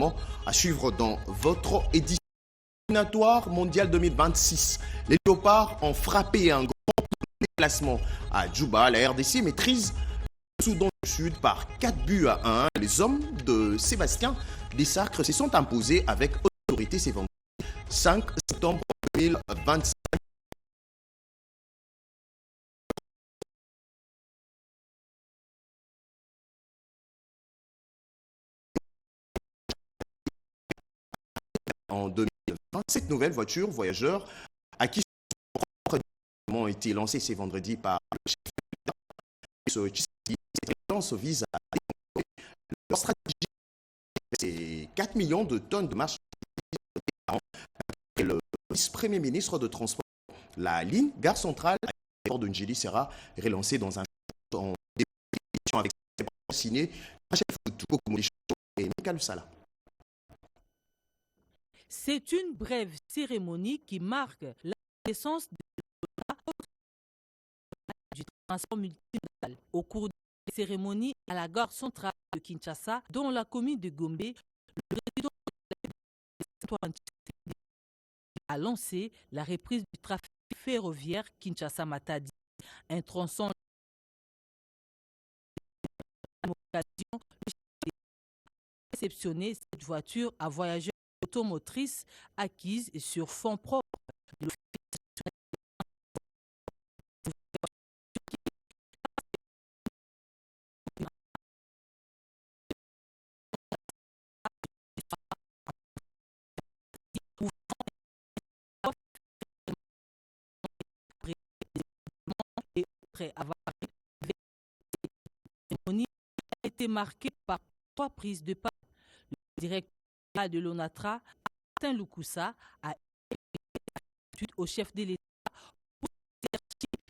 également à suivre dans votre édition éliminatoire mondial 2026. Les Léopards ont frappé un grand déplacement à Djouba. La RDC maîtrise le Soudan du Sud par 4-1. Les hommes de Sébastien Dessacre se sont imposés avec autorité ce vendredi 5 septembre 2025. En 2020, cette nouvelle voiture voyageur à qui ont été lancés ces vendredis par le chef de l'État. Cette alliance vise à développer leur stratégie. C'est 4 millions de tonnes de marchandises par an. Et le vice-premier ministre de Transport, la ligne Gare Centrale à l'aéroport de Ndjili sera relancée dans un en décision avec signé Rachel Foutou, et Michael Sala. C'est une brève cérémonie qui marque la naissance du transport multimodal. Au cours de la cérémonie à la gare centrale de Kinshasa, dans la commune de Gombe, le président a lancé la reprise du trafic ferroviaire Kinshasa-Matadi, un tronçon réceptionné cette voiture à voyageurs automotrices acquises sur fonds propres. Et après avoir a été marqué par 3 prises de parole. Le directeur de l'ONATRA, Martin Loukoussa, a été au chef de l'État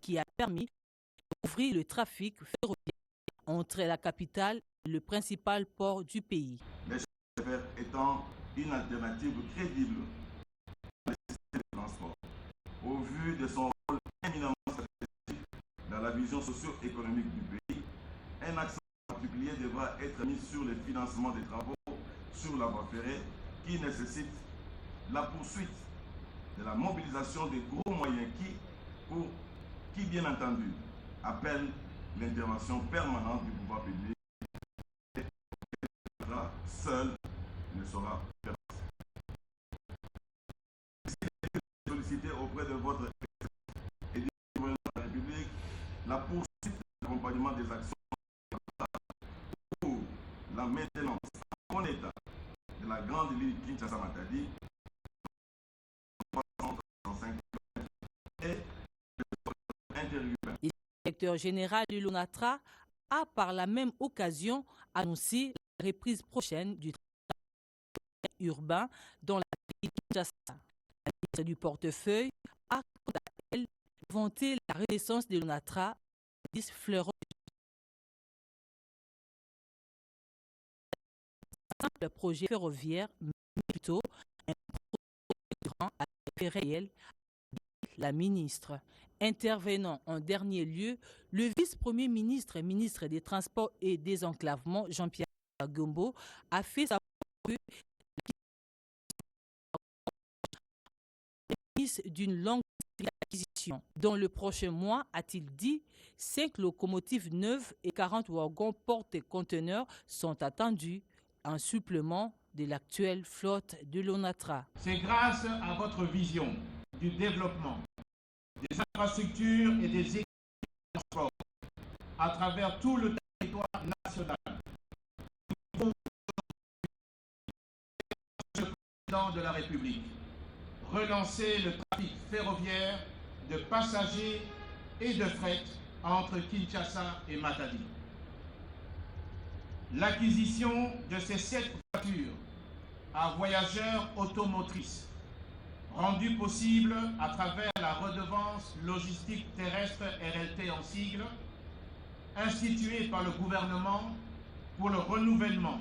qui a permis d'ouvrir le trafic ferroviaire entre la capitale et le principal port du pays. Les chemins étant une alternative crédible à système de transport, au vu de son rôle éminemment stratégique dans la vision socio-économique du pays, un accent particulier devra être mis sur le financement des travaux sur la voie ferrée qui nécessite la poursuite de la mobilisation des gros moyens qui bien entendu, appellent l'intervention permanente du pouvoir public. Seul ne sera faire. Solliciter auprès de votre et du gouvernement de la République la poursuite de l'accompagnement des actions pour la maintenance en état de la grande ligne Kinshasa-Matadi et le directeur général de l'ONATRA a par la même occasion annoncé la reprise prochaine du transport urbain dans la ville de Kinshasa. La ministre du portefeuille a quant à elle vanté la renaissance de l'ONATRA, 10 fleurons. Un simple projet ferroviaire, mais plutôt un projet grand à effet réel, la ministre. Intervenant en dernier lieu, le vice-premier ministre et ministre des Transports et des Enclavements, Jean-Pierre Gombo, a fait savoir que d'une longue acquisition. Dans le prochain mois, a-t-il dit, 5 locomotives neuves et 40 wagons porte-conteneurs sont attendus en supplément de l'actuelle flotte de l'ONATRA. C'est grâce à votre vision du développement des infrastructures et des équipements de transport à travers tout le territoire national. Le président de la République, relancer le trafic ferroviaire de passagers et de fret entre Kinshasa et Matadi. L'acquisition de ces 7 voitures à voyageurs automotrices, rendue possible à travers la redevance logistique terrestre RLT en sigle, instituée par le gouvernement pour le renouvellement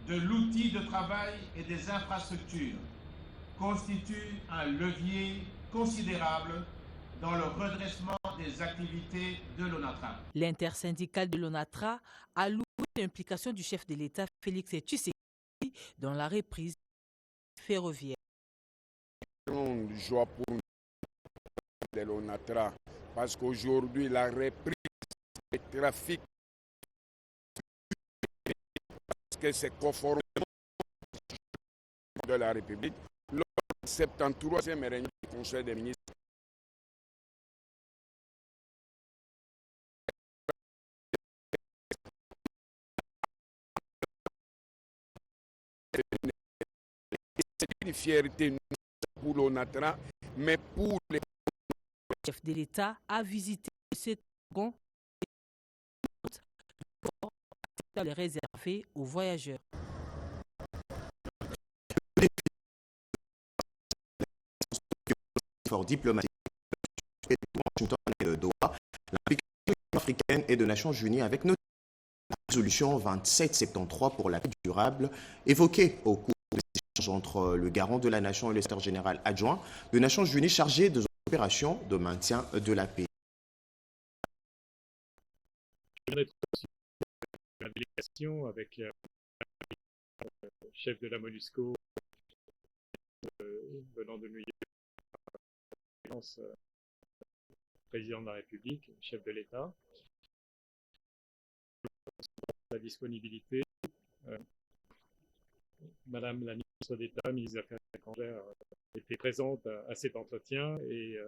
de l'outil de travail et des infrastructures, constitue un levier considérable dans le redressement des activités de l'ONATRA. L'intersyndicale de l'ONATRA a loué l'implication du chef de l'État, Félix Tshisekedi, dans la reprise ferroviaire. Une joie pour nous de l'ONATRA parce qu'aujourd'hui la reprise du trafic, parce que c'est conformément de la République, le 73e réunion du Conseil des ministres c'est une fierté pour l'ONATRA, mais pour les... Le chef de l'État a visité ce wagon pour les réserver aux voyageurs. Fort diplomatique de Washington et de Doha, l'implication africaine et de Nations Unies avec notamment la résolution 2773 pour la paix durable évoquée au cours des échanges entre le garant de la nation et le secrétaire général adjoint des Nations Unies chargé des opérations de maintien de la paix. Je viens d'être reçu la délégation avec le chef de la MONUSCO venant de New York, président de la République, chef de l'État. La disponibilité, Madame la ministre d'État, ministre des Affaires étrangères, était présente à cet entretien et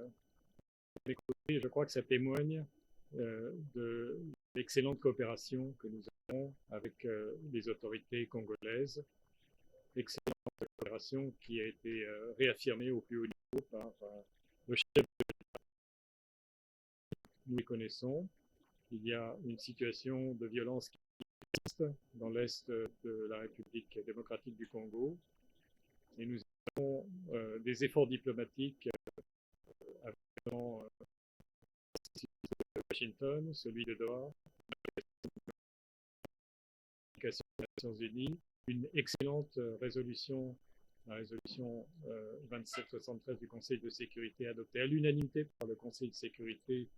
je crois que ça témoigne de l'excellente coopération que nous avons avec les autorités congolaises. Excellente coopération qui a été réaffirmée au plus haut niveau par le chef de l'État. Nous les connaissons. Il y a une situation de violence qui existe dans l'est de la République démocratique du Congo. Et nous avons des efforts diplomatiques avec Washington, celui de Doha, des Nations Unies, une excellente résolution, la résolution 2773 du Conseil de sécurité adoptée à l'unanimité par le Conseil de sécurité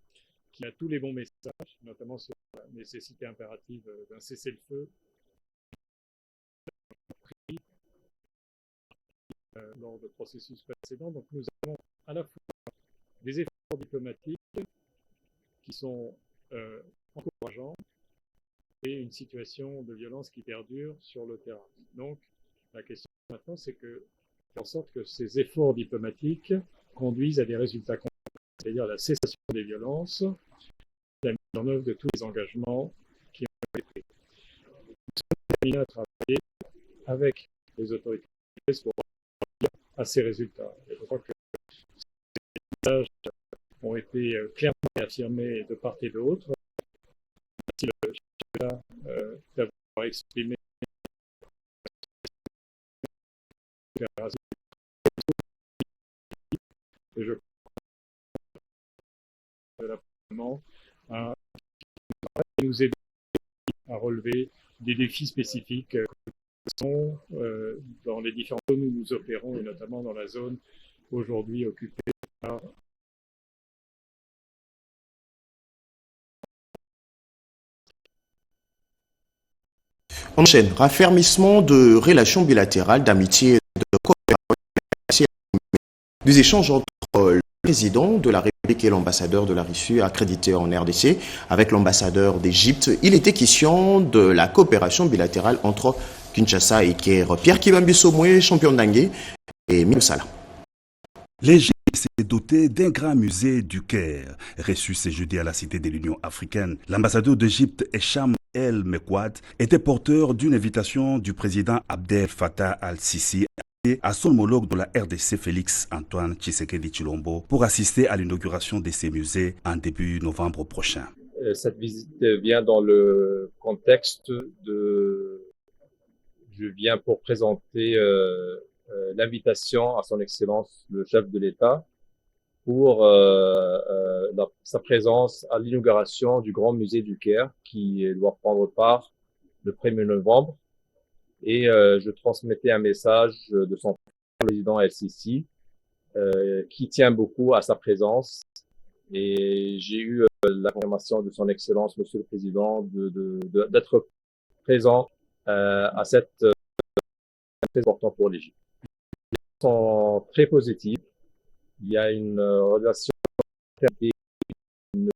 qui a tous les bons messages, notamment sur la nécessité impérative d'un cessez-le-feu lors de processus précédents. Donc nous avons à la fois des efforts diplomatiques qui sont encourageants et une situation de violence qui perdure sur le terrain. Donc la question maintenant, c'est que faire en sorte que ces efforts diplomatiques conduisent à des résultats concrets, c'est-à-dire la cessation des violences, la mise en œuvre de tous les engagements qui ont été pris. Nous sommes terminés à travailler avec les autorités pour arriver à ces résultats. Et je crois que ces messages ont été clairement affirmés de part et d'autre. Merci le chef d'avoir exprimé et je de l'appartement à nous aider à relever des défis spécifiques sont dans les différentes zones où nous opérons et notamment dans la zone aujourd'hui occupée par On enchaîne. Raffermissement de relations bilatérales, d'amitié et de coopération. Des échanges entre le président de la République et l'ambassadeur de la Russie accrédité en RDC avec l'ambassadeur d'Égypte. Il était question de la coopération bilatérale entre Kinshasa et Caire. Pierre Kibambi Somoué, champion d'Angué, et Milo Salah. L'Égypte s'est doté d'un grand musée du Caire, reçu ce jeudi à la Cité de l'Union africaine. L'ambassadeur d'Égypte, Echam El Mekwad, était porteur d'une invitation du président Abdel Fattah al-Sisi à son homologue de la RDC Félix Antoine Tshisekedi Tshilombo pour assister à l'inauguration de ces musées en début novembre prochain. Cette visite vient dans le contexte de... Je viens pour présenter l'invitation à son Excellence le chef de l'État pour sa présence à l'inauguration du Grand Musée du Caire qui doit prendre part le 1er novembre. Et je transmettais un message de son président El-Sisi qui tient beaucoup à sa présence. Et j'ai eu la confirmation de son Excellence, Monsieur le Président, d'être présent à cette très important pour l'Égypte. Les choses sont très positives. Il y a une relation avec une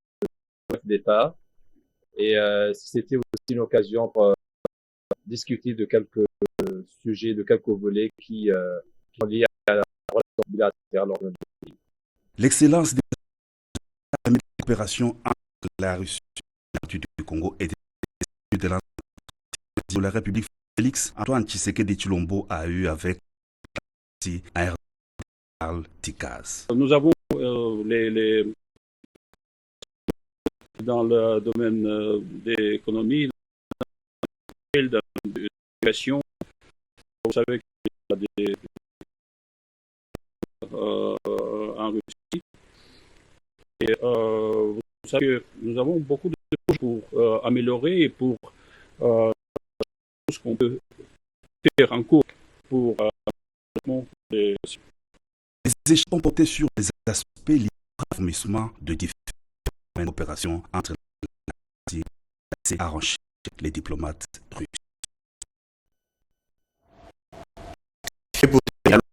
chef d'État et c'était aussi une occasion pour discuter de quelques sujets, de quelques volets qui sont liés à la relation bilatérale entre nos deux pays. L'excellence de la coopération entre la Russie et du Congo et de la République, Félix Antoine Tshisekedi Tshilombo a eu avec Karl Tikaz. Nous avons dans le domaine de l'économie, de l'éducation, vous savez qu'il y a des en Russie. Et vous savez que nous avons beaucoup de choses pour améliorer et pour ce qu'on peut faire en cours pour les échanges ont porté sur les aspects liés au renforcement de différentes opérations entre les et arranger les diplomates russes.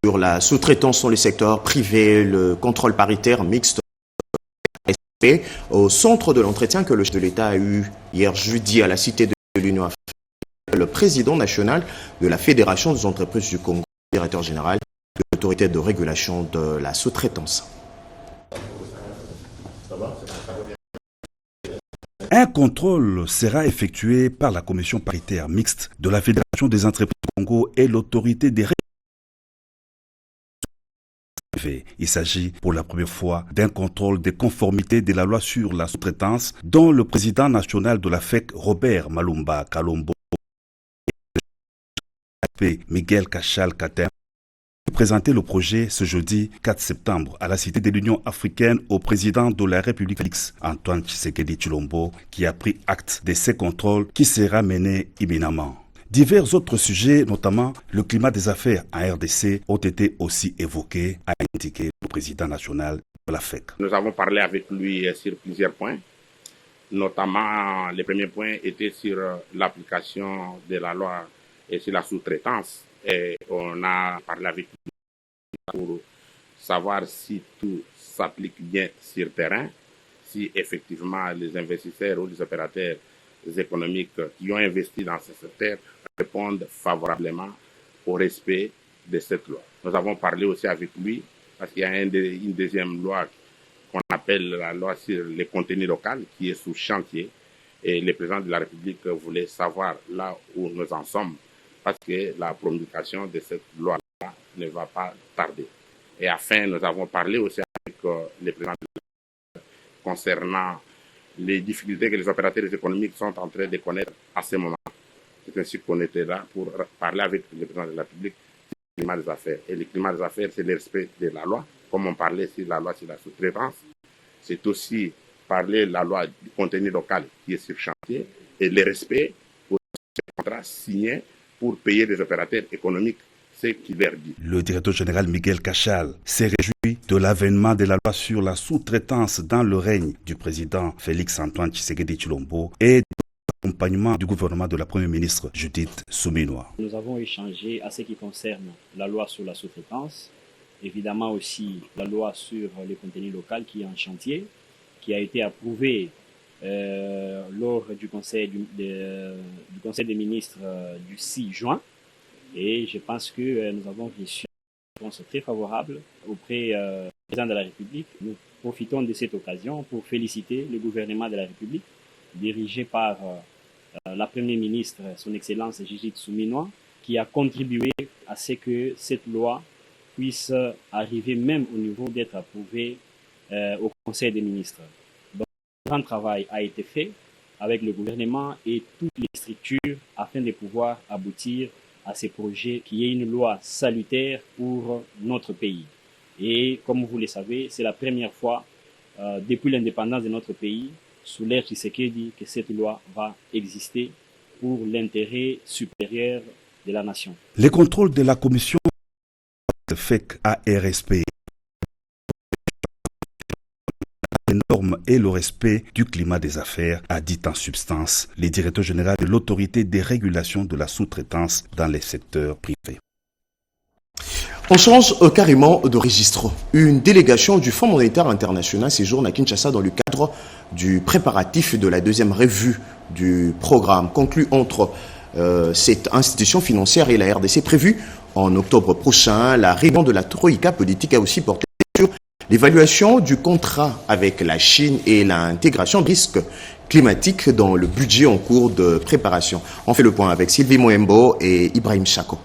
Sur la sous-traitance dans le secteur privé, le contrôle paritaire mixte au centre de l'entretien que le chef de l'État a eu hier jeudi à la Cité de l'Union africaine, le président national de la Fédération des entreprises du Congo, directeur général de l'autorité de régulation de la sous-traitance. Un contrôle sera effectué par la commission paritaire mixte de la Fédération des entreprises du Congo et l'autorité des régulations. Il s'agit pour la première fois d'un contrôle des conformités de la loi sur la sous-traitance dont le président national de la FEC, Robert Malumba Kalombo, et Miguel Cachal Katem, a présenté le projet ce jeudi 4 septembre à la Cité de l'Union africaine au président de la République Félix Antoine Tshisekedi Tshilombo qui a pris acte de ces contrôles qui sera mené imminemment. Divers autres sujets, notamment le climat des affaires en RDC, ont été aussi évoqués, a indiqué le président national de la FEC. Nous avons parlé avec lui sur plusieurs points, notamment les premiers points étaient sur l'application de la loi et sur la sous-traitance. Et on a parlé avec lui pour savoir si tout s'applique bien sur terrain, si effectivement les investisseurs ou les opérateurs économiques qui ont investi dans ce secteur répondent favorablement au respect de cette loi. Nous avons parlé aussi avec lui parce qu'il y a une deuxième loi qu'on appelle la loi sur les contenus locaux qui est sous chantier et le président de la République voulait savoir là où nous en sommes parce que la promulgation de cette loi-là ne va pas tarder. Et enfin, nous avons parlé aussi avec le président de la République concernant les difficultés que les opérateurs économiques sont en train de connaître à ce moment. C'est ainsi qu'on était là pour parler avec le président de la République du climat des affaires. Et le climat des affaires, c'est le respect de la loi, comme on parlait sur la loi sur la sous-traitance. C'est aussi parler de la loi du contenu local qui est sur chantier et le respect pour ces contrats signés pour payer les opérateurs économiques ce qui leur dit. Le directeur général Miguel Cachal s'est réjoui de l'avènement de la loi sur la sous-traitance dans le règne du président Félix Antoine Tshisekedi Tshilombo et de l'accompagnement du gouvernement de la première ministre Judith Suminwa. Nous avons échangé à ce qui concerne la loi sur la sous-traitance, évidemment aussi la loi sur les contenus locaux qui est en chantier, qui a été approuvée lors du conseil des ministres du 6 juin. Et je pense que nous avons reçu une réponse très favorable auprès du président de la République. Nous profitons de cette occasion pour féliciter le gouvernement de la République, dirigé par la première ministre, son Excellence Judith Suminwa, qui a contribué à ce que cette loi puisse arriver même au niveau d'être approuvée au Conseil des ministres. Donc, un grand travail a été fait avec le gouvernement et toutes les structures afin de pouvoir aboutir à ces projets qui est une loi salutaire pour notre pays. Et comme vous le savez, c'est la première fois depuis l'indépendance de notre pays, sous l'ère Tshisekedi, que cette loi va exister pour l'intérêt supérieur de la nation. Les contrôles de la commission FEC ARSP, les normes et le respect du climat des affaires, a dit en substance le directeur général de l'autorité des régulations de la sous-traitance dans les secteurs privés. On change carrément de registre. Une délégation du Fonds monétaire international séjourne à Kinshasa dans le cadre du préparatif de la deuxième revue du programme conclu entre cette institution financière et la RDC prévue en octobre prochain. La réunion de la Troïka politique a aussi porté sur l'évaluation du contrat avec la Chine et l'intégration de risques climatiques dans le budget en cours de préparation. On fait le point avec Sylvie Moembo et Ibrahim Chako.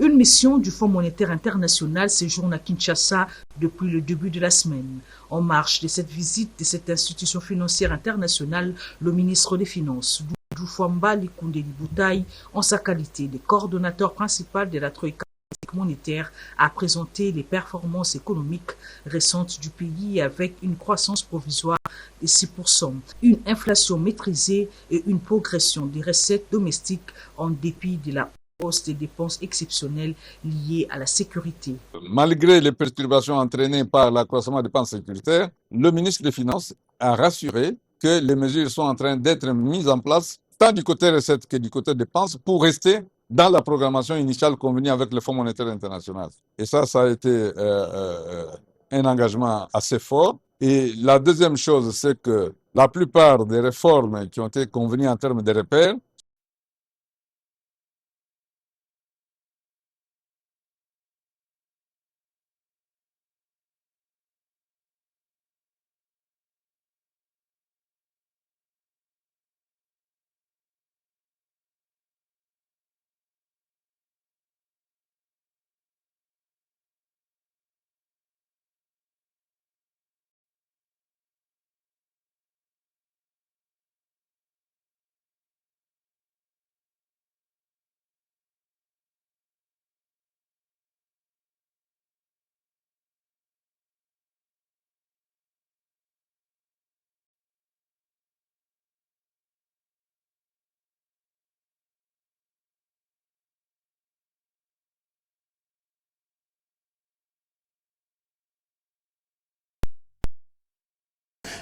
Une mission du Fonds monétaire international séjourne à Kinshasa depuis le début de la semaine. En marge de cette visite de cette institution financière internationale, le ministre des Finances, Doudou Fwamba Likundeli Boutaï, en sa qualité de coordonnateur principal de la Troïka monétaire, a présenté les performances économiques récentes du pays avec une croissance provisoire de 6%, une inflation maîtrisée et une progression des recettes domestiques en dépit de la hausse des dépenses exceptionnelles liées à la sécurité. Malgré les perturbations entraînées par l'accroissement des dépenses sécuritaires, le ministre des Finances a rassuré que les mesures sont en train d'être mises en place tant du côté recettes que du côté dépenses pour rester dans la programmation initiale convenue avec le Fonds monétaire international. Et ça a été un engagement assez fort. Et la deuxième chose, c'est que la plupart des réformes qui ont été convenues en termes de repères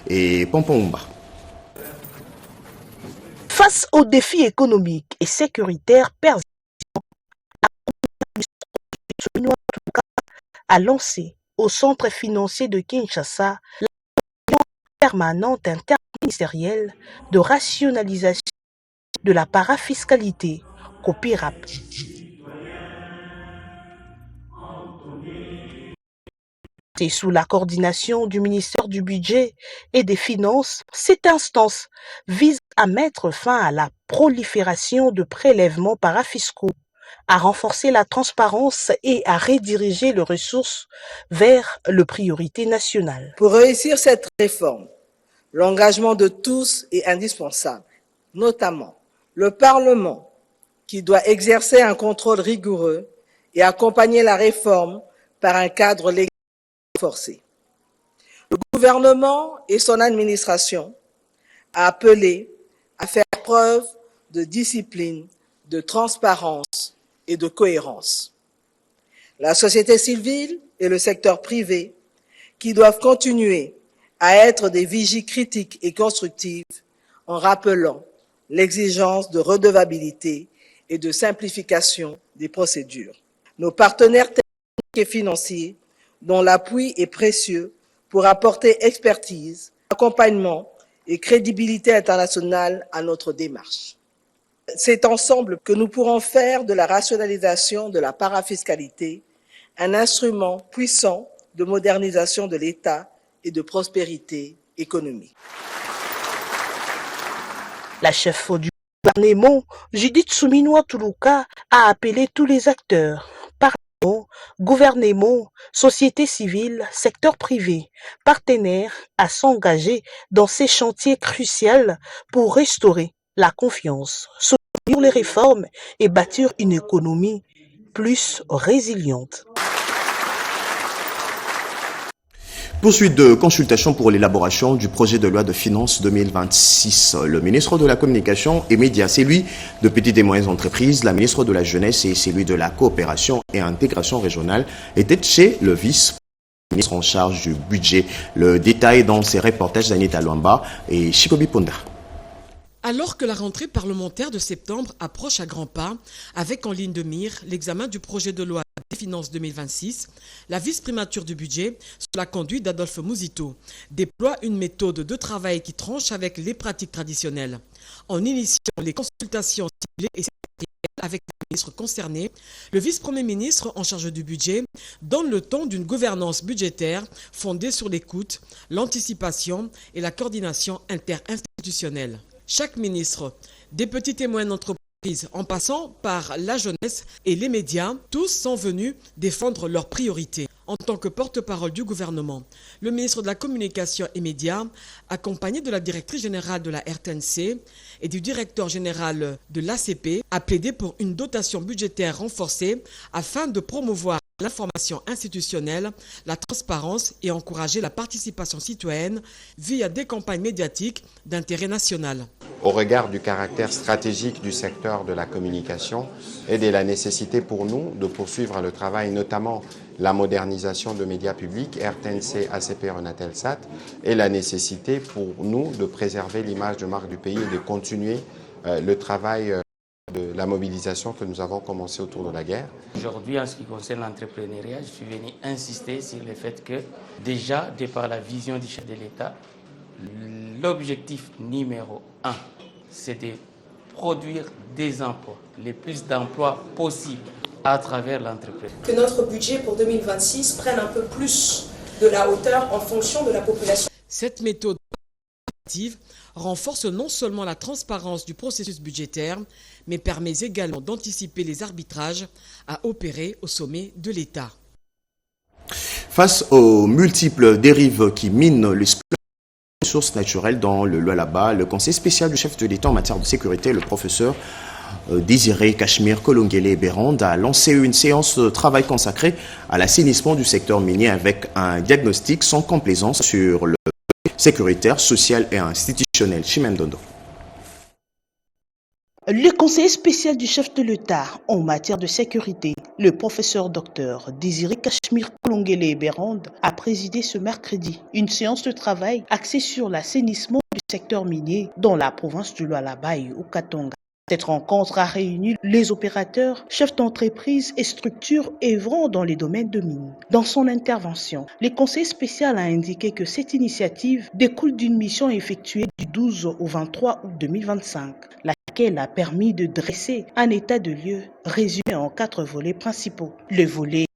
et Pompomba. Face aux défis économiques et sécuritaires persistants, la communauté a lancé au centre financier de Kinshasa la réunion permanente interministérielle de rationalisation de la parafiscalité COPIRAP. Et sous la coordination du ministère du Budget et des Finances, cette instance vise à mettre fin à la prolifération de prélèvements parafiscaux, à renforcer la transparence et à rediriger les ressources vers les priorités nationales. Pour réussir cette réforme, l'engagement de tous est indispensable, notamment le Parlement, qui doit exercer un contrôle rigoureux et accompagner la réforme par un cadre légal forcé. Le gouvernement et son administration a appelé à faire preuve de discipline, de transparence et de cohérence. La société civile et le secteur privé, qui doivent continuer à être des vigies critiques et constructives en rappelant l'exigence de redevabilité et de simplification des procédures. Nos partenaires techniques et financiers, dont l'appui est précieux pour apporter expertise, accompagnement et crédibilité internationale à notre démarche. C'est ensemble que nous pourrons faire de la rationalisation de la parafiscalité un instrument puissant de modernisation de l'État et de prospérité économique. La chef du gouvernement, Judith Souminoua Toulouka, a appelé tous les acteurs, gouvernement, société civile, secteur privé, partenaires à s'engager dans ces chantiers cruciaux pour restaurer la confiance, soutenir les réformes et bâtir une économie plus résiliente. Poursuite de consultation pour l'élaboration du projet de loi de finances 2026. Le ministre de la Communication et Médias, celui de Petites et Moyennes Entreprises, la ministre de la Jeunesse et celui de la Coopération et Intégration Régionale étaient chez le vice-ministre en charge du budget. Le détail dans ces reportages d'Anita Luamba et Chikobi Ponda. Alors que la rentrée parlementaire de septembre approche à grands pas, avec en ligne de mire l'examen du projet de loi des finances 2026, la vice-primature du budget, sous la conduite d'Adolphe Mouzito, déploie une méthode de travail qui tranche avec les pratiques traditionnelles. En initiant les consultations ciblées et sectorielles avec les ministres concernés, le vice-premier ministre en charge du budget donne le ton d'une gouvernance budgétaire fondée sur l'écoute, l'anticipation et la coordination interinstitutionnelle. Chaque ministre, des petites et moyennes entreprises, en passant par la jeunesse et les médias, tous sont venus défendre leurs priorités. En tant que porte-parole du gouvernement, le ministre de la Communication et Médias, accompagné de la directrice générale de la RTNC et du directeur général de l'ACP, a plaidé pour une dotation budgétaire renforcée afin de promouvoir l'information institutionnelle, la transparence et encourager la participation citoyenne via des campagnes médiatiques d'intérêt national. Au regard du caractère stratégique du secteur de la communication et de la nécessité pour nous de poursuivre le travail, notamment la modernisation de médias publics, RTNC, ACP, Renatelsat, et la nécessité pour nous de préserver l'image de marque du pays et de continuer le travail de la mobilisation que nous avons commencé autour de la guerre. Aujourd'hui, en ce qui concerne l'entrepreneuriat, je suis venu insister sur le fait que déjà, de par la vision du chef de l'État, l'objectif numéro 1, c'est de produire des emplois, le plus d'emplois possible à travers l'entreprise. Que notre budget pour 2026 prenne un peu plus de la hauteur en fonction de la population. Cette méthode renforce non seulement la transparence du processus budgétaire, mais permet également d'anticiper les arbitrages à opérer au sommet de l'État. Face aux multiples dérives qui minent les ressources naturelles dans le Lualaba, le conseil spécial du chef de l'État en matière de sécurité, le professeur Désiré Cachemire Kolongele Bérande, a lancé une séance de travail consacrée à l'assainissement du secteur minier avec un diagnostic sans complaisance sur le sécuritaire, social et institutionnel. Chimène Dondo. Le conseiller spécial du chef de l'État en matière de sécurité, le professeur Dr Désiré Cachemire Kolongele Bérande, a présidé ce mercredi une séance de travail axée sur l'assainissement du secteur minier dans la province du Lualaba et au Katanga. Cette rencontre a réuni les opérateurs, chefs d'entreprise et structures œuvrant dans les domaines de mines. Dans son intervention, le conseiller spécial a indiqué que cette initiative découle d'une mission effectuée du 12 au 23 août 2025, laquelle a permis de dresser un état de lieu résumé en 4 volets principaux. Le volet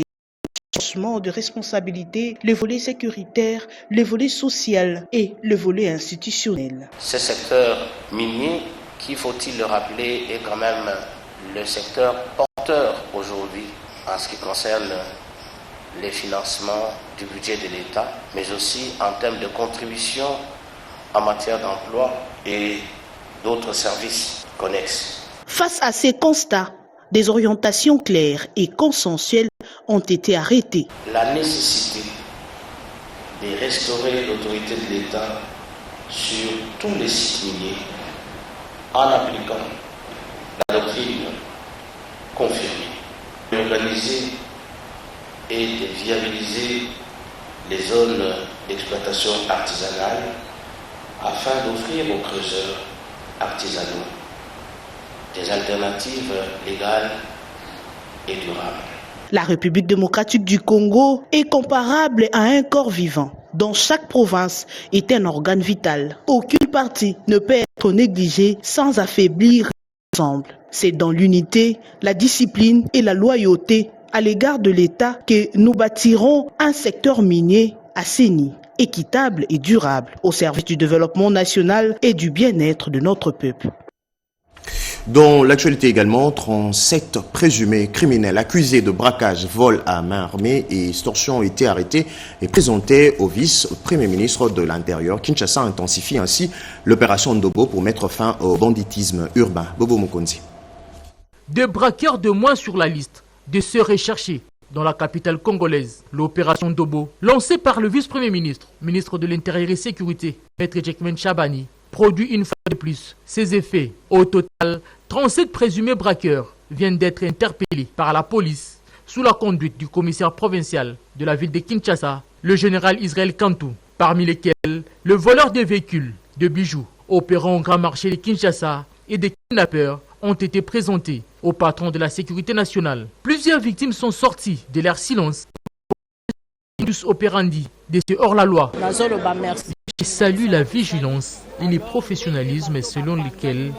de responsabilité, le volet sécuritaire, le volet social et le volet institutionnel. Ce secteur minier, qui, faut-il le rappeler, est quand même le secteur porteur aujourd'hui en ce qui concerne les financements du budget de l'État, mais aussi en termes de contribution en matière d'emploi et d'autres services connexes. Face à ces constats, des orientations claires et consensuelles ont été arrêtées. La nécessité de restaurer l'autorité de l'État sur tous les sites miniers en appliquant la doctrine confirmée, d'organiser et de viabiliser les zones d'exploitation artisanale afin d'offrir aux creuseurs artisanaux des alternatives légales et durables. La République démocratique du Congo est comparable à un corps vivant, dont chaque province est un organe vital. Aucune partie ne peut être négligée sans affaiblir l'ensemble. C'est dans l'unité, la discipline et la loyauté à l'égard de l'État que nous bâtirons un secteur minier assaini, équitable et durable, au service du développement national et du bien-être de notre peuple. Dans l'actualité également, 37 présumés criminels accusés de braquage, vol à main armée et extorsion ont été arrêtés et présentés au vice-premier ministre de l'Intérieur. Kinshasa intensifie ainsi l'opération Ndobo pour mettre fin au banditisme urbain. Bobo Mokonzi. Des braqueurs de moins sur la liste de ceux recherchés dans la capitale congolaise. L'opération Ndobo, lancée par le vice-premier ministre, ministre de l'Intérieur et Sécurité, Maître Jekmen Chabani, produit une fois de plus ses effets. Au total, 37 présumés braqueurs viennent d'être interpellés par la police sous la conduite du commissaire provincial de la ville de Kinshasa, le général Israël Kantou, parmi lesquels le voleur des véhicules, de bijoux, opérant au grand marché de Kinshasa et des kidnappeurs ont été présentés au patron de la sécurité nationale. Plusieurs victimes sont sorties de leur silence. Modus operandi de ce hors-la-loi. Je salue la vigilance et le professionnalisme selon lesquels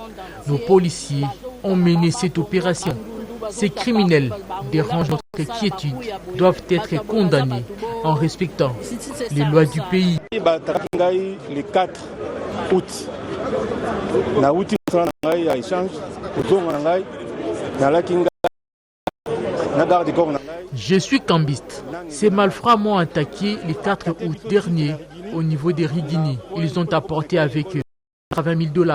nos policiers ont mené cette opération. Ces criminels dérangent notre quiétude, doivent être condamnés en respectant les lois du pays. Le 4 août, je suis cambiste. Ces malfrats m'ont attaqué le 4 août dernier au niveau des Rigini. Ils ont apporté avec eux $80 000.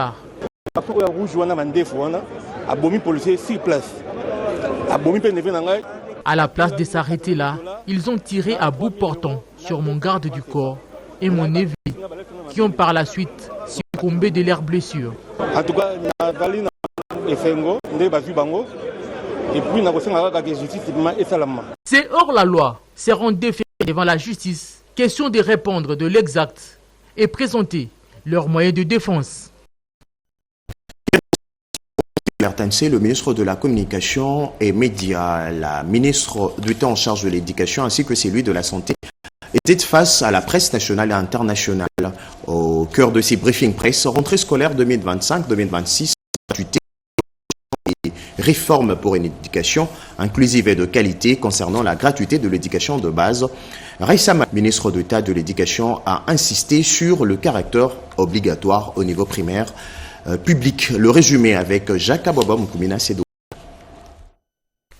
À la place de s'arrêter là, ils ont tiré à bout portant sur mon garde du corps et mon neveu, qui ont par la suite succombé de leurs blessures. Ces hors-la-loi seront déférés devant la justice. Question de répondre de l'exact et présenter leurs moyens de défense. RTNC, le ministre de la Communication et Médias, la ministre d'État en charge de l'éducation ainsi que celui de la Santé étaient face à la presse nationale et internationale. Au cœur de ces briefings presse, rentrée scolaire 2025-2026, gratuité et réforme pour une éducation inclusive et de qualité concernant la gratuité de l'éducation de base. Récemment, le ministre d'État de l'Éducation a insisté sur le caractère obligatoire au niveau primaire public. Le résumé avec Jacques Aboba Moukoumina Sédou.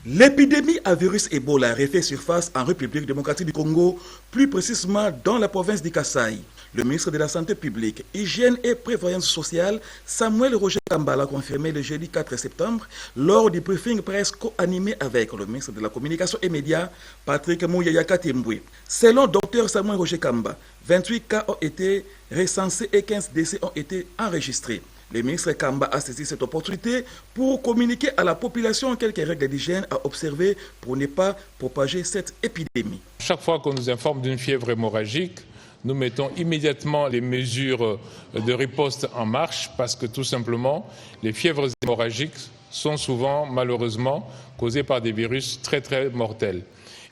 L'épidémie à virus Ebola refait surface en République démocratique du Congo, plus précisément dans la province du Kasaï. Le ministre de la Santé publique, Hygiène et Prévoyance sociale, Samuel Roger Kamba, l'a confirmé le jeudi 4 septembre lors du briefing presse co-animé avec le ministre de la Communication et Médias, Patrick Mouyayaka Temboué. Selon Dr Samuel Roger Kamba, 28 cas ont été recensés et 15 décès ont été enregistrés. Le ministre Kamba a saisi cette opportunité pour communiquer à la population quelques règles d'hygiène à observer pour ne pas propager cette épidémie. Chaque fois qu'on nous informe d'une fièvre hémorragique, nous mettons immédiatement les mesures de riposte en marche parce que tout simplement, les fièvres hémorragiques sont souvent malheureusement causées par des virus très très mortels.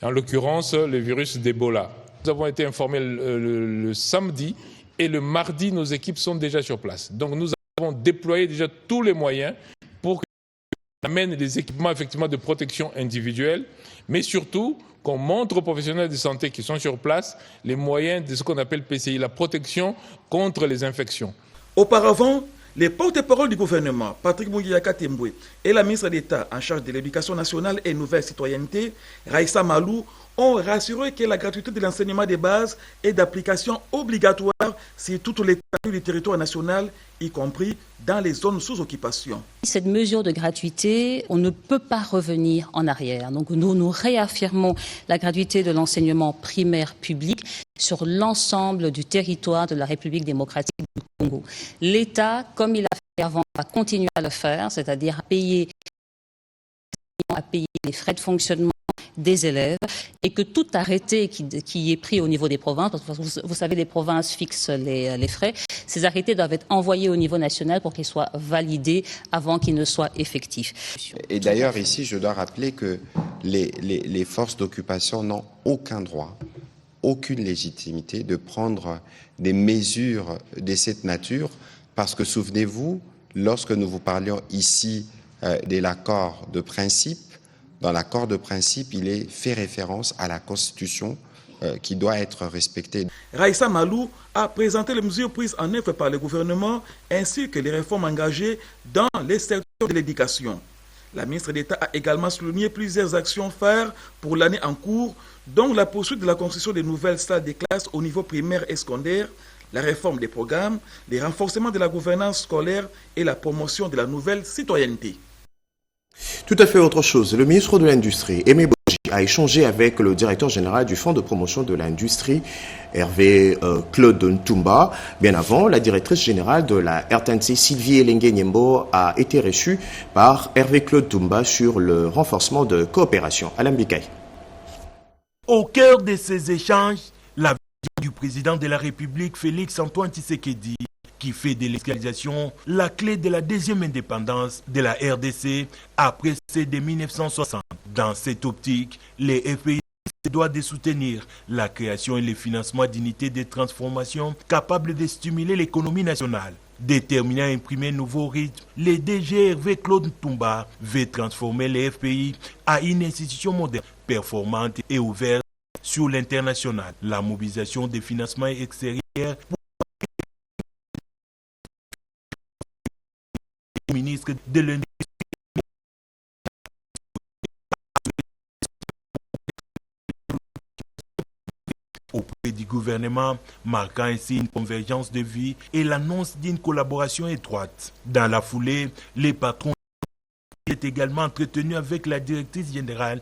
En l'occurrence, le virus d'Ebola. Nous avons été informés le samedi et le mardi, nos équipes sont déjà sur place. Donc nous avons déployé déjà tous les moyens pour qu'on amène des équipements effectivement de protection individuelle, mais surtout qu'on montre aux professionnels de santé qui sont sur place les moyens de ce qu'on appelle PCI, la protection contre les infections. Auparavant, les porte-parole du gouvernement, Patrick Mouyayaka Temboué, et la ministre d'État en charge de l'éducation nationale et nouvelle citoyenneté, Raissa Malou, ont rassuré que la gratuité de l'enseignement de base est d'application obligatoire sur toute l'étendue du territoire national, y compris dans les zones sous occupation. Cette mesure de gratuité, on ne peut pas revenir en arrière. Donc nous réaffirmons la gratuité de l'enseignement primaire public sur l'ensemble du territoire de la République démocratique du Congo. L'État, comme il a fait avant, va continuer à le faire, c'est-à-dire à payer les frais de fonctionnement des élèves et que tout arrêté qui est pris au niveau des provinces, parce que vous savez, les provinces fixent les frais, ces arrêtés doivent être envoyés au niveau national pour qu'ils soient validés avant qu'ils ne soient effectifs. Et d'ailleurs, ici, je dois rappeler que les forces d'occupation n'ont aucun droit, aucune légitimité de prendre des mesures de cette nature, parce que souvenez-vous, lorsque nous vous parlions ici de l'accord de principe, dans l'accord de principe, il est fait référence à la Constitution qui doit être respectée. Raissa Malou a présenté les mesures prises en œuvre par le gouvernement ainsi que les réformes engagées dans les secteurs de l'éducation. La ministre d'État a également souligné plusieurs actions phares pour l'année en cours, dont la poursuite de la construction de nouvelles salles de classe au niveau primaire et secondaire, la réforme des programmes, le renforcement de la gouvernance scolaire et la promotion de la nouvelle citoyenneté. Tout à fait autre chose. Le ministre de l'Industrie, Aimé Boji, a échangé avec le directeur général du Fonds de promotion de l'industrie, Hervé Claude Ntumba. Bien avant, la directrice générale de la RTNC, Sylvie Elengue Nyembo, a été reçue par Hervé Claude Ntumba sur le renforcement de coopération. Alain Bikaï. Au cœur de ces échanges, la vision du président de la République, Félix Antoine Tshisekedi, qui fait de l'esclavagation la clé de la deuxième indépendance de la RDC après celle de 1960. Dans cette optique, les FPI se doivent de soutenir la création et le financement d'unités de transformation capables de stimuler l'économie nationale. Déterminant à imprimer un nouveau rythme, le DG Hervé Claude Toumba veut transformer les FPI à une institution moderne, performante et ouverte sur l'international. La mobilisation des financements extérieurs pour le ministre de l'Industrie auprès du gouvernement, marquant ainsi une convergence de vues et l'annonce d'une collaboration étroite. Dans la foulée, les patrons est également entretenu avec la directrice générale.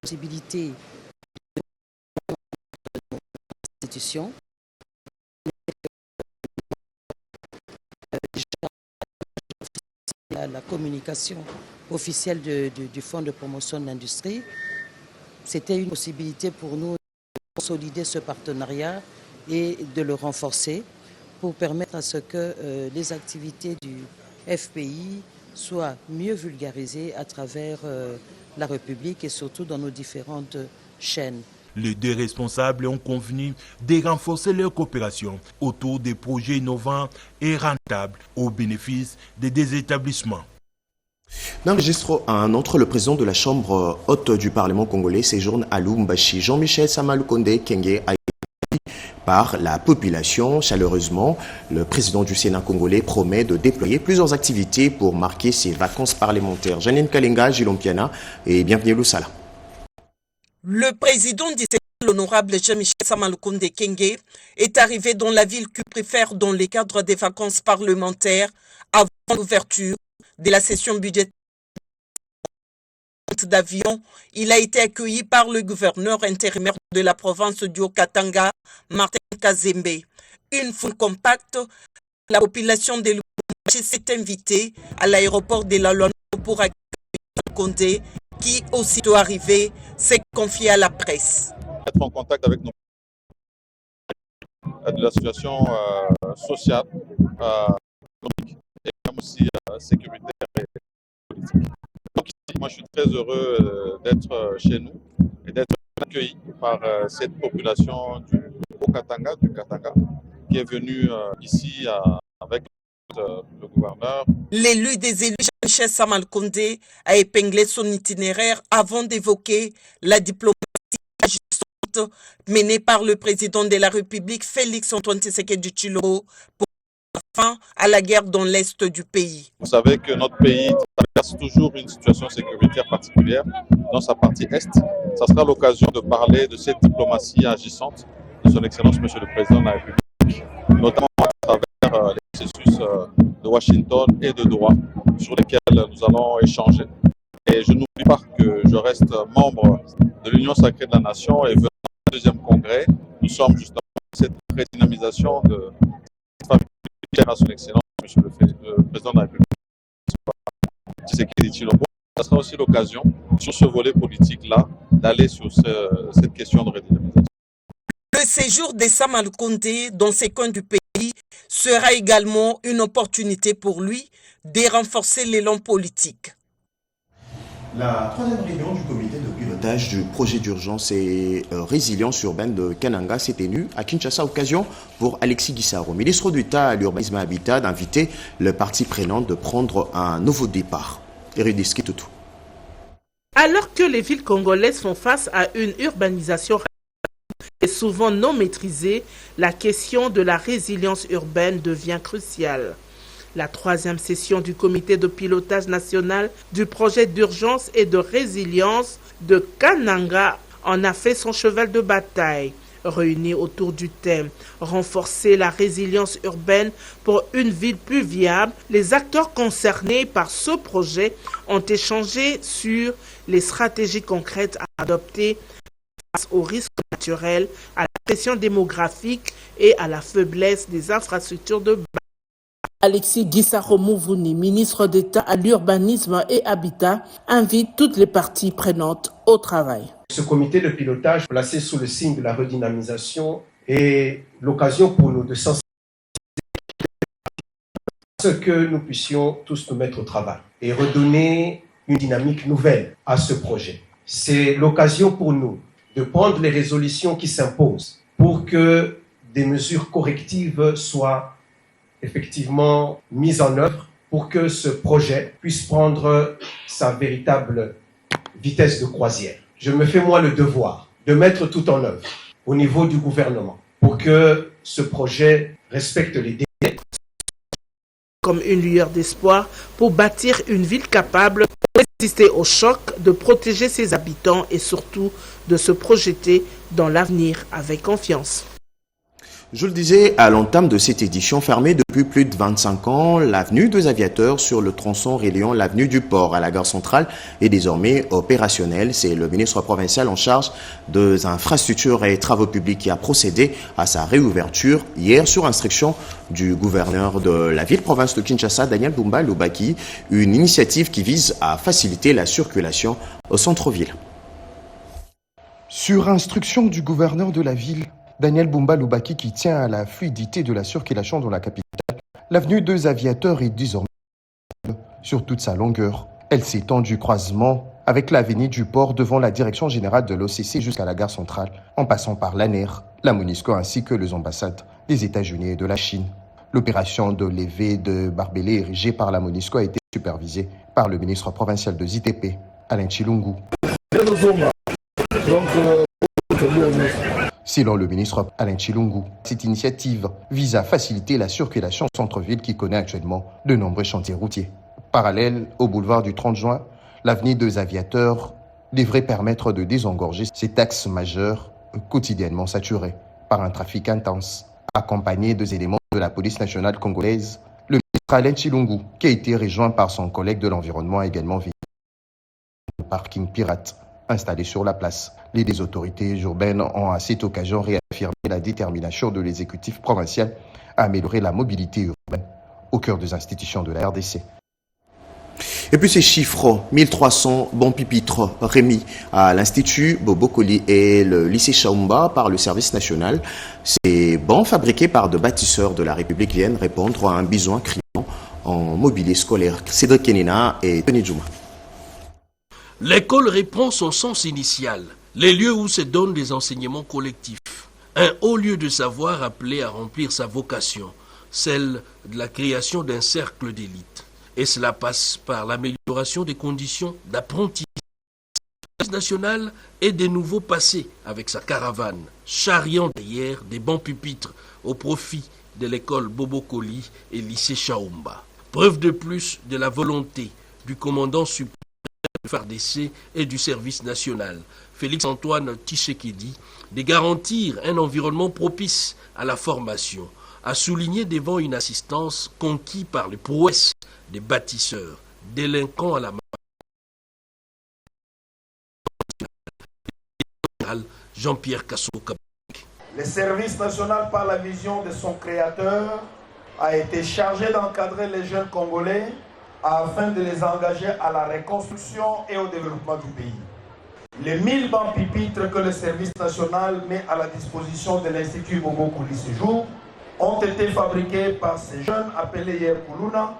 Possibilité de l'institution. La communication officielle du Fonds de promotion de l'industrie, c'était une possibilité pour nous de consolider ce partenariat et de le renforcer pour permettre à ce que les activités du FPI soient mieux vulgarisées à travers la République et surtout dans nos différentes chaînes. Les deux responsables ont convenu de renforcer leur coopération autour des projets innovants et rentables au bénéfice des deux établissements. N'enregistre un autre, le président de la Chambre haute du Parlement congolais séjourne à Lubumbashi. Jean-Michel Samalukonde Kenge a été par la population chaleureusement. Le président du Sénat congolais promet de déployer plusieurs activités pour marquer ses vacances parlementaires. Janine Kalenga, Gilompiana et bienvenue à Lusala. Le président du Sénat, l'honorable Jean-Michel Samalukonde Kenge, est arrivé dans la ville qu'il préfère dans le cadre des vacances parlementaires avant l'ouverture de la session budgétaire d'avion. Il a été accueilli par le gouverneur intérimaire de la province du Haut-Katanga, Martin Kazembe. Une foule compacte, la population de Lubumbashi s'est invitée à l'aéroport de la Luanda pour accueillir Condé, qui, aussitôt arrivé, s'est confié à la presse. Être en contact avec nous de la situation sociale, économique et même aussi sécuritaire et politique. Donc ici, moi je suis très heureux d'être chez nous et d'être accueilli par cette population du Haut-Katanga, qui est venue ici avec le gouverneur. L'élu des élus, Jean-Michel Samalukonde, a épinglé son itinéraire avant d'évoquer la diplomatie agissante menée par le président de la République, Félix Antoine Tshisekedi Tshilombo, pour mettre fin à la guerre dans l'est du pays. Vous savez que notre pays traverse toujours une situation sécuritaire particulière dans sa partie est. Ça sera l'occasion de parler de cette diplomatie agissante de son Excellence Monsieur le Président de la République, notamment à travers les processus de Washington et de Doha sur lesquels nous allons échanger. Et je n'oublie pas que je reste membre de l'Union sacrée de la Nation et venant au deuxième congrès, nous sommes justement dans cette redynamisation de cette famille à son Excellence Monsieur le Président de la République. Tshisekedi Tshilombo. Ça sera aussi l'occasion sur ce volet politique-là d'aller sur cette question de redynamisation. Le séjour de Samalukonde dans ces coins du pays sera également une opportunité pour lui de renforcer l'élan politique. La troisième réunion du comité de pilotage du projet d'urgence et résilience urbaine de Kananga s'est tenue à Kinshasa, occasion pour Alexis Guissaro, ministre d'État à l'urbanisme et habitat, d'inviter le parti prenant de prendre un nouveau départ. Eridiski Toutou. Alors que les villes congolaises font face à une urbanisation et souvent non maîtrisée, la question de la résilience urbaine devient cruciale. La troisième session du comité de pilotage national du projet d'urgence et de résilience de Kananga en a fait son cheval de bataille. Réunis autour du thème « Renforcer la résilience urbaine pour une ville plus viable », les acteurs concernés par ce projet ont échangé sur les stratégies concrètes à adopter face aux risques naturels, à la pression démographique et à la faiblesse des infrastructures de base. Alexis Guissaro-Mouvouni, ministre d'État à l'urbanisme et habitat, invite toutes les parties prenantes au travail. Ce comité de pilotage placé sous le signe de la redynamisation est l'occasion pour nous de sensibiliser à ce que nous puissions tous nous mettre au travail et redonner une dynamique nouvelle à ce projet. C'est l'occasion pour nous de prendre les résolutions qui s'imposent pour que des mesures correctives soient effectivement mises en œuvre pour que ce projet puisse prendre sa véritable vitesse de croisière. Je me fais moi le devoir de mettre tout en œuvre au niveau du gouvernement pour que ce projet respecte les délais. Comme une lueur d'espoir pour bâtir une ville capable de résister au choc, de protéger ses habitants et surtout de se projeter dans l'avenir avec confiance. Je le disais à l'entame de cette édition, fermée depuis plus de 25 ans, l'avenue des Aviateurs sur le tronçon reliant l'avenue du Port à la gare centrale est désormais opérationnelle. C'est le ministre provincial en charge des infrastructures et travaux publics qui a procédé à sa réouverture hier sur instruction du gouverneur de la ville-province de Kinshasa, Daniel Bumba Lubaki, une initiative qui vise à faciliter la circulation au centre-ville. Sur instruction du gouverneur de la ville, Daniel Bumba Lubaki, qui tient à la fluidité de la circulation dans la capitale, l'avenue des Aviateurs est désormais sur toute sa longueur. Elle s'étend du croisement avec l'avenue du Port devant la direction générale de l'OCC jusqu'à la gare centrale, en passant par l'ANER, la MONUSCO ainsi que les ambassades des États-Unis et de la Chine. L'opération de levée de barbelés érigée par la MONUSCO a été supervisée par le ministre provincial de ZTP, Alain Chilungu. Selon le ministre Alain Chilungu, cette initiative vise à faciliter la circulation au centre-ville qui connaît actuellement de nombreux chantiers routiers. Parallèle au boulevard du 30 juin, l'avenue des Aviateurs devrait permettre de désengorger cet axe majeur quotidiennement saturé par un trafic intense. Accompagné des éléments de la police nationale congolaise, le ministre Alain Chilungu, qui a été rejoint par son collègue de l'environnement, a également visité un parking pirate installé sur la place. Les autorités urbaines ont à cette occasion réaffirmé la détermination de l'exécutif provincial à améliorer la mobilité urbaine au cœur des institutions de la RDC. Et puis ces chiffres, 1300 bons pupitres remis à l'Institut Bobokoli et le lycée Chaumba par le service national. Ces bancs fabriqués par des bâtisseurs de la République viennent répondre à un besoin criant en mobilier scolaire. Cédric Kenina et Tony Djouma. L'école reprend son sens initial, les lieux où se donnent des enseignements collectifs. Un haut lieu de savoir appelé à remplir sa vocation, celle de la création d'un cercle d'élite. Et cela passe par l'amélioration des conditions d'apprentissage national et des nouveaux passés avec sa caravane, charriant derrière des bancs pupitres au profit de l'école Bobokoli et lycée Chaumba. Preuve de plus de la volonté du commandant suprême du FARDC et du service national, Félix-Antoine Tshisekedi, de garantir un environnement propice à la formation, a souligné devant une assistance conquise par les prouesses des bâtisseurs, délinquants à la main. Jean-Pierre Kassouka. Le service national, par la vision de son créateur, a été chargé d'encadrer les jeunes Congolais afin de les engager à la reconstruction et au développement du pays. Les 1000 bancs pupitres que le service national met à la disposition de l'Institut Bobokoli ce jour ont été fabriqués par ces jeunes appelés hier Koulouna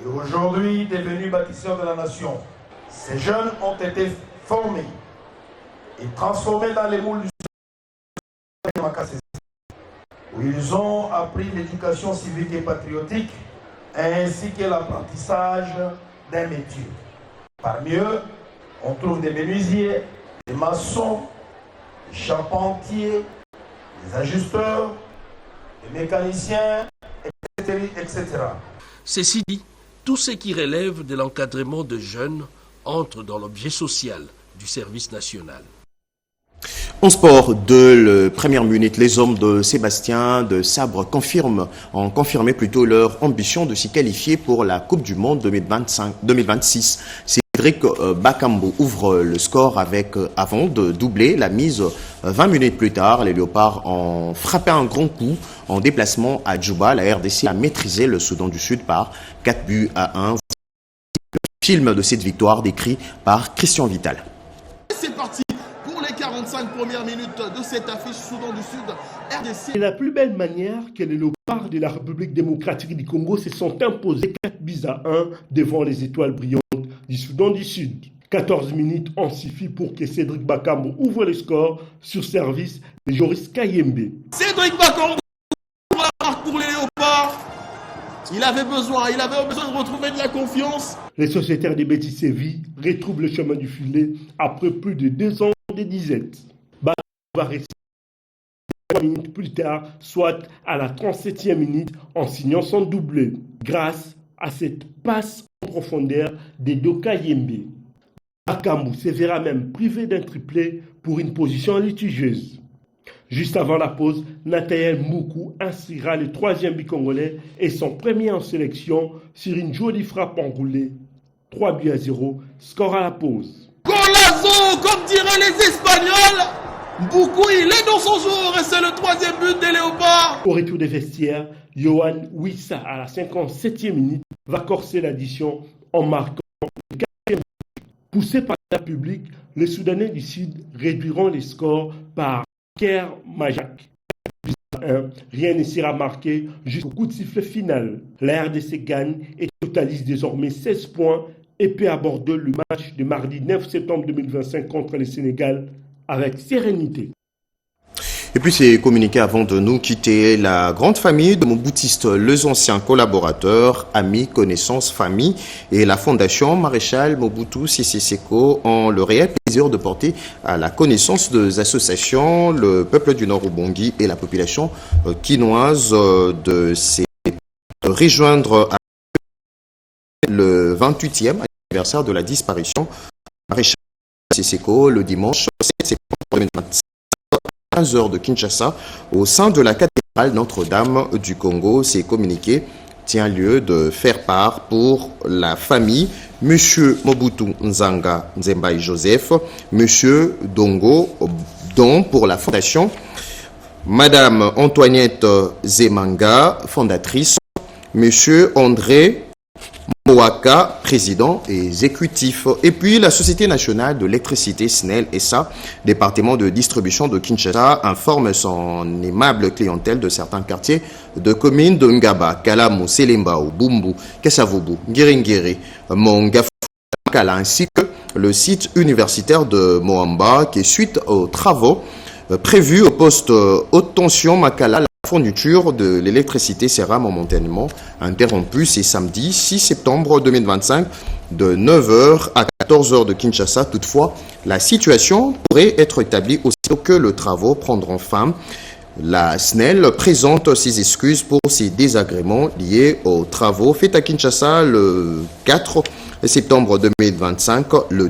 et aujourd'hui devenus bâtisseurs de la nation. Ces jeunes ont été formés et transformés dans les moules du où ils ont appris l'éducation civique et patriotique ainsi que l'apprentissage d'un métier. Parmi eux, on trouve des menuisiers, des maçons, des charpentiers, des ajusteurs, des mécaniciens, etc. Ceci dit, tout ce qui relève de l'encadrement de jeunes entre dans l'objet social du service national. En sport, de la première minute, les hommes de Sébastien de Sabre ont confirmé plutôt leur ambition de s'y qualifier pour la Coupe du Monde 2026. Cédric Cédric Bakambu ouvre le score avant de doubler la mise 20 minutes plus tard. Les Léopards ont frappé un grand coup en déplacement à Djouba. La RDC a maîtrisé le Soudan du Sud par 4-1. Le film de cette victoire décrit par Christian Vital. C'est parti pour les 45 premières minutes de cette affiche Soudan du Sud, RDC. De la plus belle manière que les Léopards de la République démocratique du Congo se sont imposés 4-1 devant les étoiles brillantes du Soudan du Sud. 14 minutes ont suffi pour que Cédric Bakambu ouvre le score sur service de Joris Kayembe. Cédric Bakambu pour les Léopards. Il avait besoin de retrouver de la confiance. Les sociétaires de Betty Séville retrouvent le chemin du filet après plus de 2 ans de disette. Bakambu va rester 3 minutes plus tard, soit à la 37e minute, en signant son doublé, grâce à cette passe en profondeur de Doka Yembe. Bakambu se verra même privé d'un triplé pour une position litigieuse. Juste avant la pause, Nathaniel Moukou inscrira le 3e but congolais et son premier en sélection sur une jolie frappe enroulée. 3-0, score à la pause. Golazo, comme diraient les Espagnols. Moukou, il est dans son jour et c'est le 3e but des Léopards. Au retour des vestiaires, Yohan Wissa à la 57e minute va corser l'addition en marquant le 4e but. Poussés par la public, les Soudanais du Sud réduiront les scores par Ker Majak. Rien ne sera marqué jusqu'au coup de sifflet final. La RDC gagne et totalise désormais 16 points et peut aborder le match de mardi 9 septembre 2025 contre le Sénégal avec sérénité. Et puis c'est communiqué avant de nous quitter la grande famille de Mobutistes, les anciens collaborateurs, amis, connaissances, famille et la fondation Maréchal Mobutu Sese Seko ont le réel plaisir de porter à la connaissance des associations, le peuple du Nord Ubangi et la population quinoise de rejoindre le 28e anniversaire de la disparition Maréchal Sese Seko le dimanche 7 septembre 2025. 15h de Kinshasa, au sein de la cathédrale Notre-Dame du Congo. Ces communiqués tient lieu de faire part pour la famille Monsieur Mobutu Nzanga Nzembaï Joseph, Monsieur Dongo Don pour la fondation, Madame Antoinette Zemanga, fondatrice, Monsieur André Moaka, président exécutif. Et puis la Société nationale de l'électricité SNEL SA, département de distribution de Kinshasa, informe son aimable clientèle de certains quartiers de communes de Ngaba, Kalamu, Selembao, Bumbu, Kesavubu, Ngiringiri, Mongafu, Kala, ainsi que le site universitaire de Moamba, qui suite aux travaux prévus au poste haute tension Makala, la fourniture de l'électricité sera momentanément interrompue. C'est samedi 6 septembre 2025 de 9h à 14h de Kinshasa. Toutefois, la situation pourrait être établie aussitôt que les travaux prendront fin. La SNEL présente ses excuses pour ces désagréments liés aux travaux faits à Kinshasa le 4 septembre 2025. Le